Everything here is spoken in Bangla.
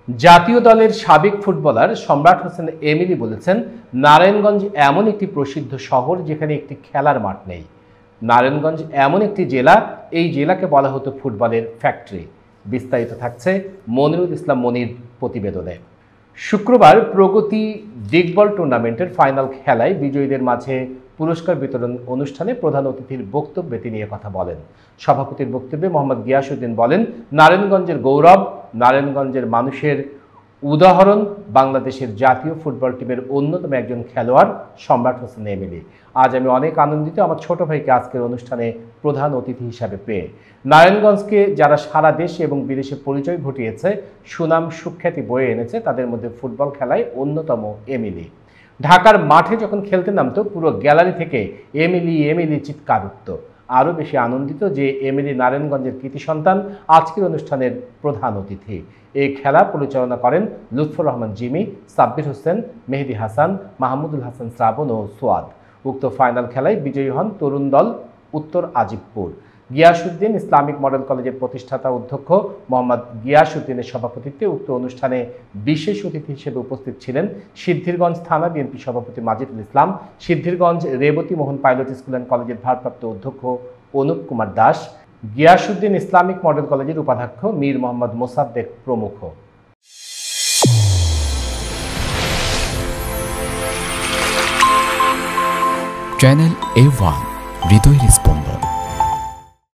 জাতীয় দলের সাবেক ফুটবলার সম্রাট হোসেন এমিলি বলেছেন, নারায়ণগঞ্জ এমন একটি প্রসিদ্ধ শহর যেখানে একটি খেলার মাঠ নেই। নারায়ণগঞ্জ এমন একটি জেলা, এই জেলাকে বলা হতো ফুটবলের ফ্যাক্টরি। বিস্তারিত থাকছে মনিরুল ইসলাম মনির প্রতিবেদনে। শুক্রবার প্রগতি দিগবল টুর্নামেন্টের ফাইনাল খেলায় বিজয়ীদের মাঝে পুরস্কার বিতরণ অনুষ্ঠানে প্রধান অতিথির বক্তব্যে তিনি কথা বলেন। সভাপতির বক্তব্যে মোহাম্মদ গিয়াসউদ্দিন বলেন, নারায়ণগঞ্জের গৌরব, নারায়ণগঞ্জের মানুষের উদাহরণ, বাংলাদেশের জাতীয় ফুটবল টিমের অন্যতম একজন খেলোয়াড় সম্রাট হোসেন এমিলি। আজ আমি অনেক আনন্দিত আমার ছোট ভাইকে আজকের অনুষ্ঠানে প্রধান অতিথি হিসাবে পেয়ে। নারায়ণগঞ্জকে যারা সারা দেশে এবং বিদেশে পরিচয় ঘটিয়েছে, সুনাম সুখ্যাতি বয়ে এনেছে, তাদের মধ্যে ফুটবল খেলায় অন্যতম এমিলি। ঢাকার মাঠে যখন খেলতে নামতো পুরো গ্যালারি থেকে এমিলি এমিলি চিৎকার উঠত। আরও বেশি আনন্দিত যে এমিলি নারায়ণগঞ্জের কৃতি সন্তান, আজকের অনুষ্ঠানের প্রধান অতিথি। এই খেলা পরিচালনা করেন লুৎফর রহমান জিমি, সাব্বির হোসেন, মেহেদি হাসান, মাহমুদুল হাসান শ্রাবণ ও সোয়াদ। উক্ত ফাইনাল খেলায় বিজয়ী হন তরুণ দল উত্তর আজিবপুর। গিয়াসউদ্দিন ইসলামিক মডেল কলেজের প্রতিষ্ঠাতা অধ্যক্ষ মোহাম্মদ গিয়াসউদ্দিনের সভাপতিত্বে উক্ত অনুষ্ঠানে বিশেষ অতিথি হিসেবে উপস্থিত ছিলেন সিদ্ধিরগঞ্জ থানা বিএনপি সভাপতি মাজিদুল ইসলাম, Siddhirganj Rebati Mohan pilot school and কলেজের ভারপ্রাপ্ত অধ্যক্ষ অনুপ কুমার দাস, গিয়াসউদ্দিন ইসলামিক মডেল কলেজের উপাধ্যক্ষ মীর মোহাম্মদ মোসাদ্দেক প্রমুখ। চ্যানেল A1 হৃদয়ের স্পন্দন।